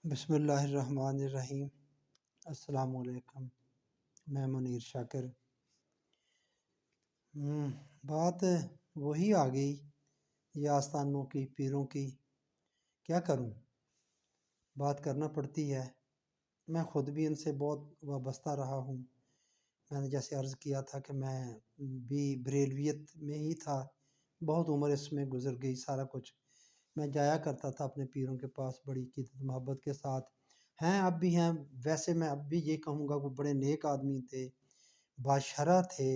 بسم اللہ الرحمن الرحیم۔ السلام علیکم، میں منیر شاکر۔ بات وہی آ گئی، یہ آستانوں کی، پیروں کی۔ کیا کروں، بات کرنا پڑتی ہے۔ میں خود بھی ان سے بہت وابستہ رہا ہوں۔ میں نے جیسے عرض کیا تھا کہ میں بھی بریلویت میں ہی تھا، بہت عمر اس میں گزر گئی، سارا کچھ۔ میں جایا کرتا تھا اپنے پیروں کے پاس بڑی عقیدت محبت کے ساتھ، ہیں اب بھی ہیں۔ ویسے میں اب بھی یہ کہوں گا کہ بڑے نیک آدمی تھے، باشرع تھے،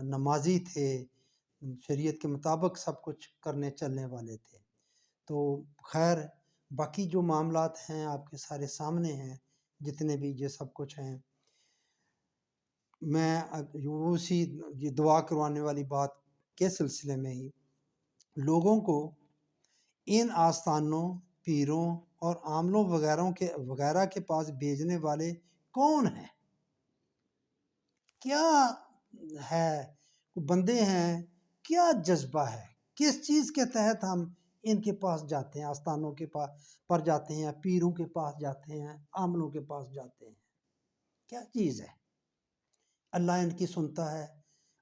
نمازی تھے، شریعت کے مطابق سب کچھ کرنے چلنے والے تھے۔ تو خیر، باقی جو معاملات ہیں آپ کے سارے سامنے ہیں، جتنے بھی یہ سب کچھ ہیں۔ میں اسی یہ دعا کروانے والی بات کے سلسلے میں ہی لوگوں کو ان آستانوں، پیروں اور عاملوں وغیرہ کے پاس بھیجنے والے کون ہیں، کیا ہے، بندے ہیں، کیا جذبہ ہے، کس چیز کے تحت ہم ان کے پاس جاتے ہیں، آستانوں کے پاس پر جاتے ہیں، پیروں کے پاس جاتے ہیں، عاملوں کے پاس جاتے ہیں۔ کیا چیز ہے؟ اللہ ان کی سنتا ہے،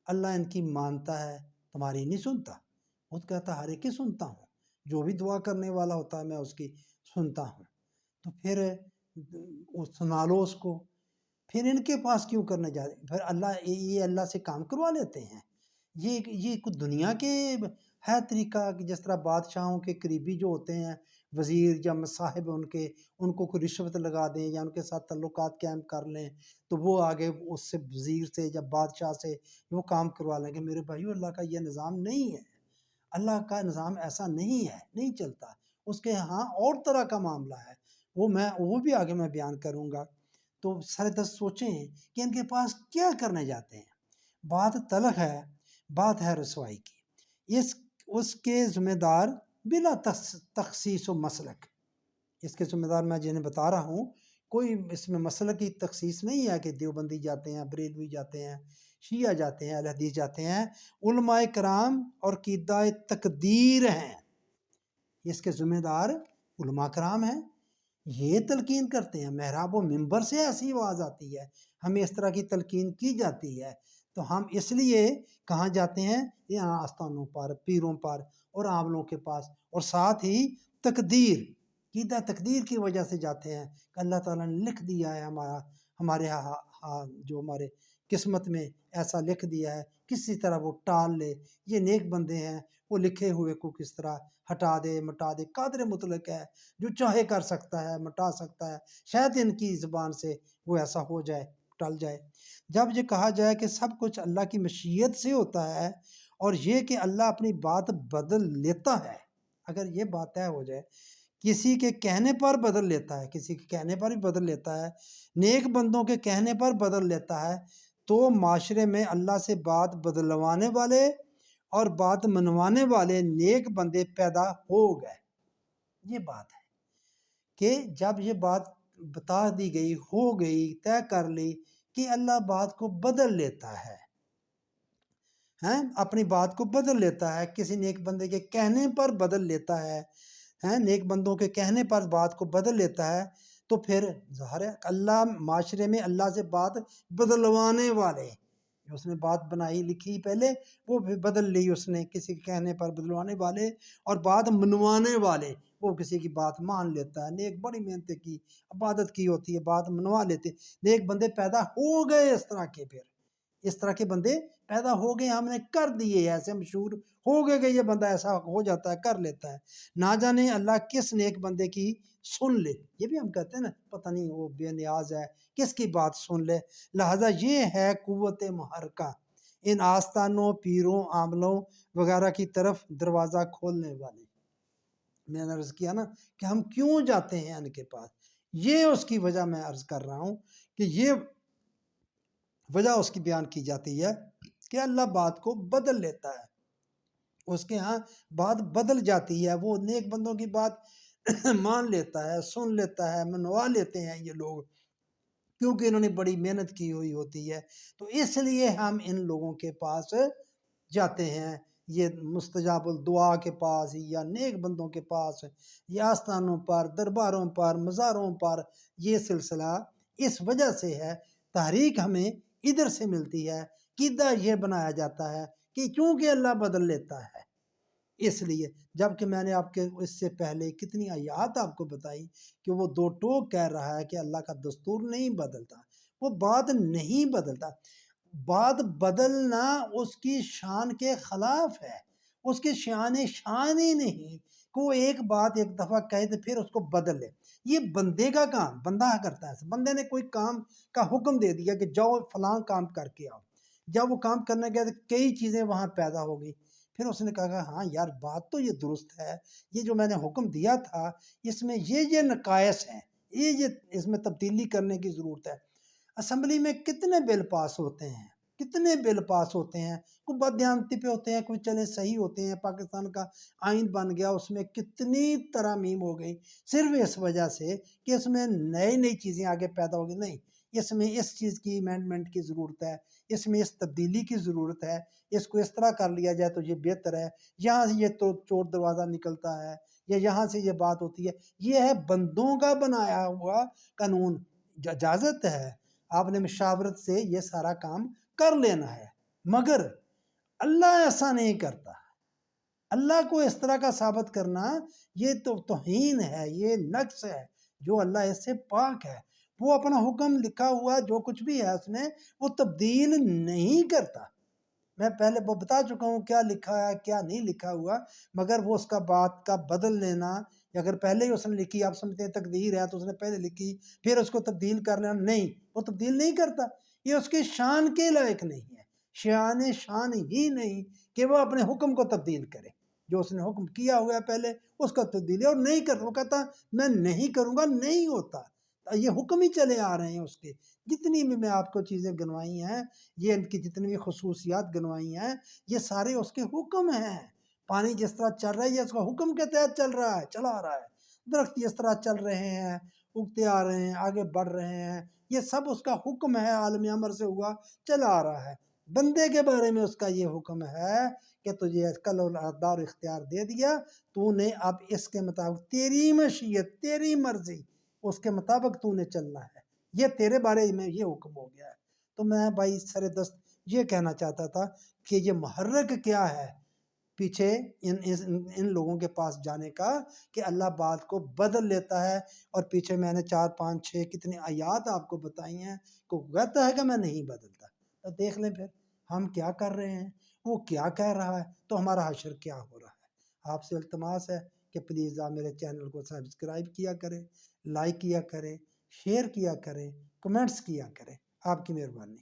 اللہ ان کی مانتا ہے، تمہاری نہیں سنتا؟ وہ کہتا ہر ایک کی سنتا ہوں، جو بھی دعا کرنے والا ہوتا ہے میں اس کی سنتا ہوں۔ تو پھر سنا لو اس کو، پھر ان کے پاس کیوں کرنے جاتے ہیں؟ پھر اللہ سے کام کروا لیتے ہیں۔ یہ کچھ دنیا کے ہے طریقہ کہ جس طرح بادشاہوں کے قریبی جو ہوتے ہیں، وزیر یا مصاحب ان کو کوئی رشوت لگا دیں یا ان کے ساتھ تعلقات قائم کر لیں، تو وہ آگے اس سے وزیر سے یا بادشاہ سے وہ کام کروا لیں گے۔ میرے بھائیو، اللہ کا یہ نظام نہیں ہے، اللہ کا نظام ایسا نہیں ہے، نہیں چلتا۔ اس کے ہاں اور طرح کا معاملہ ہے، وہ بھی آگے میں بیان کروں گا۔ تو سر دست سوچیں کہ ان کے پاس کیا کرنے جاتے ہیں۔ بات تلخ ہے، بات ہے رسوائی کی۔ اس کے ذمہ دار بلا تخصیص و مسلک، اس کے ذمہ دار میں جنہیں بتا رہا ہوں، کوئی اس میں مسلک کی تخصیص نہیں ہے کہ دیوبندی جاتے ہیں، بریلوی جاتے ہیں، شیعہ جاتے ہیں، اہل حدیث جاتے ہیں۔ علماء کرام اور قیدہ تقدیر ہیں، اس کے ذمہ دار علماء کرام ہیں۔ یہ تلقین کرتے ہیں، محراب و منبر سے ایسی آواز آتی ہے، ہمیں اس طرح کی تلقین کی جاتی ہے، تو ہم اس لیے کہاں جاتے ہیں؟ یہاں آستانوں پر، پیروں پر اور عاملوں کے پاس، اور ساتھ ہی تقدیر، قیدہ تقدیر کی وجہ سے جاتے ہیں کہ اللہ تعالیٰ نے لکھ دیا ہے، ہمارے جو ہمارے قسمت میں ایسا لکھ دیا ہے، کسی طرح وہ ٹال لے۔ یہ نیک بندے ہیں، وہ لکھے ہوئے کو کس طرح ہٹا دے، مٹا دے۔ قادر مطلق ہے، جو چاہے کر سکتا ہے، مٹا سکتا ہے۔ شاید ان کی زبان سے وہ ایسا ہو جائے، ٹل جائے۔ جب یہ کہا جائے کہ سب کچھ اللہ کی مشیت سے ہوتا ہے، اور یہ کہ اللہ اپنی بات بدل لیتا ہے، اگر یہ بات طے ہو جائے، کسی کے کہنے پر بدل لیتا ہے، کسی کے کہنے پر بھی بدل لیتا ہے، نیک بندوں کے کہنے پر بدل لیتا ہے، تو معاشرے میں اللہ سے بات بدلوانے والے اور بات منوانے والے نیک بندے پیدا ہو گئے۔ یہ بات ہے کہ جب یہ بات بتا دی گئی، ہو گئی، طے کر لی کہ اللہ بات کو بدل لیتا ہے، اپنی بات کو بدل لیتا ہے، کسی نیک بندے کے کہنے پر بدل لیتا ہے، نیک بندوں کے کہنے پر بات کو بدل لیتا ہے، تو پھر ظاہر ہے اللہ معاشرے میں اللہ سے بات بدلوانے والے، اس نے بات بنائی لکھی پہلے، وہ بھی بدل لی اس نے، کسی کے کہنے پر بدلوانے والے، اور بات منوانے والے، وہ کسی کی بات مان لیتا ہے۔ نیک بڑی محنت کی، عبادت کی ہوتی ہے، بات منوا لیتے۔ نیک بندے پیدا ہو گئے اس طرح کے، پھر اس طرح کے بندے پیدا ہو گئے، ہم نے کر دیے، ایسے مشہور ہو گئے کہ یہ بندہ ایسا ہو جاتا ہے، کر لیتا ہے۔ نہ جانے اللہ کس نیک بندے کی سن لے، یہ بھی ہم کہتے ہیں نا، پتہ نہیں وہ بے نیاز ہے، کس کی بات سن لے۔ لہٰذا یہ ہے قوت محرکہ، ان آستانوں، پیروں، عاملوں وغیرہ کی طرف دروازہ کھولنے والی۔ میں نے عرض کیا نا کہ ہم کیوں جاتے ہیں ان کے پاس، یہ اس کی وجہ میں عرض کر رہا ہوں کہ یہ وجہ اس کی بیان کی جاتی ہے کہ اللہ بات کو بدل لیتا ہے، اس کے ہاں بات بدل جاتی ہے، وہ نیک بندوں کی بات مان لیتا ہے، سن لیتا ہے، منوا لیتے ہیں یہ لوگ، کیونکہ انہوں نے بڑی محنت کی ہوئی ہوتی ہے۔ تو اس لیے ہم ان لوگوں کے پاس جاتے ہیں، یہ مستجاب الدعا کے پاس یا نیک بندوں کے پاس یا آستانوں پر، درباروں پر، مزاروں پر، یہ سلسلہ اس وجہ سے ہے، تحریک ہمیں ادھر سے ملتی ہے، قیدہ یہ بنایا جاتا ہے کہ چونکہ اللہ بدل لیتا ہے اس لیے، جبکہ میں نے آپ کے اس سے پہلے کتنی آیات آپ کو بتائی کہ وہ دو ٹوک کہہ رہا ہے کہ اللہ کا دستور نہیں بدلتا، وہ بات نہیں بدلتا، بات بدلنا اس کی شان کے خلاف ہے، اس کی شان ہی نہیں کہ وہ ایک بات ایک دفعہ کہے تو پھر اس کو بدل لے، یہ بندے کا کام، بندہ کرتا ہے، بندے نے کوئی کام کا حکم دے دیا کہ جاؤ فلاں کام کر کے آؤ، جب وہ کام کرنے گیا تو کئی چیزیں وہاں پیدا ہو گئی، پھر اس نے کہا ہاں یار بات تو یہ درست ہے، یہ جو میں نے حکم دیا تھا اس میں یہ نقائص ہیں، یہ اس میں تبدیلی کرنے کی ضرورت ہے۔ اسمبلی میں کتنے بل پاس ہوتے ہیں، کتنے بل پاس ہوتے ہیں، کوئی بددیانتی پہ ہوتے ہیں، کوئی چلے صحیح ہوتے ہیں، پاکستان کا آئین بن گیا اس میں کتنی ترامیم ہو گئی صرف اس وجہ سے کہ اس میں نئی چیزیں آگے پیدا ہو گئی، نہیں اس میں اس چیز کی امینڈمنٹ کی ضرورت ہے، اس میں اس تبدیلی کی ضرورت ہے، اس کو اس طرح کر لیا جائے تو یہ بہتر ہے، یہاں سے یہ تو چور دروازہ نکلتا ہے یا یہاں سے یہ بات ہوتی ہے، یہ ہے بندوں کا بنایا ہوا قانون، اجازت ہے آپ نے مشاورت سے یہ سارا کام کر لینا ہے، مگر اللہ ایسا نہیں کرتا، اللہ کو اس طرح کا ثابت کرنا یہ تو توہین ہے، یہ نقص ہے، جو اللہ اس سے پاک ہے، وہ اپنا حکم لکھا ہوا جو کچھ بھی ہے اس نے وہ تبدیل نہیں کرتا، میں پہلے بتا چکا ہوں کیا لکھا ہے کیا نہیں لکھا ہوا، مگر وہ اس کا بات کا بدل لینا، اگر پہلے ہی اس نے لکھی آپ سمجھتے ہیں تقدیر ہے تو اس نے پہلے لکھی پھر اس کو تبدیل کر لینا، نہیں وہ تبدیل نہیں کرتا، یہ اس کی شان کے لائق نہیں ہے، شان ہی نہیں کہ وہ اپنے حکم کو تبدیل کرے، جو اس نے حکم کیا ہوا ہے پہلے اس کا تبدیلی اور نہیں کرتا، وہ کہتا میں نہیں کروں گا، نہیں ہوتا، یہ حکم ہی چلے آ رہے ہیں اس کے، جتنی بھی میں آپ کو چیزیں گنوائی ہیں، یہ ان کی جتنی بھی خصوصیات گنوائی ہیں یہ سارے اس کے حکم ہیں، پانی جس طرح چل رہا ہے یہ اس کا حکم کے تحت چل رہا ہے، چلا آ رہا ہے، درخت جس طرح چل رہے ہیں، اگتے آ رہے ہیں، آگے بڑھ رہے ہیں، یہ سب اس کا حکم ہے، عالم امر سے ہوا چلا آ رہا ہے، بندے کے بارے میں اس کا یہ حکم ہے کہ تجھے عقل اور اقدار اختیار دے دیا، تو نے اب اس کے مطابق تیری مشیت تیری مرضی اس کے مطابق تو نے چلنا ہے، یہ تیرے بارے میں یہ حکم ہو گیا ہے، تو میں بھائی سر دست یہ کہنا چاہتا تھا کہ یہ محرک کیا ہے پیچھے ان لوگوں کے پاس جانے کا کہ اللہ بات کو بدل لیتا ہے، اور پیچھے میں نے 4 5 6 کتنی آیات آپ کو بتائی ہیں کو کہتا ہے کہ میں نہیں بدلتا، تو دیکھ لیں پھر ہم کیا کر رہے ہیں، وہ کیا کہہ رہا ہے، تو ہمارا حشر کیا ہو رہا ہے۔ آپ سے التماس ہے کہ پلیز آپ میرے چینل کو سبسکرائب کیا کریں، لائک کیا کریں، شیئر کیا کریں، کمنٹس کیا کریں، آپ کی مہربانی۔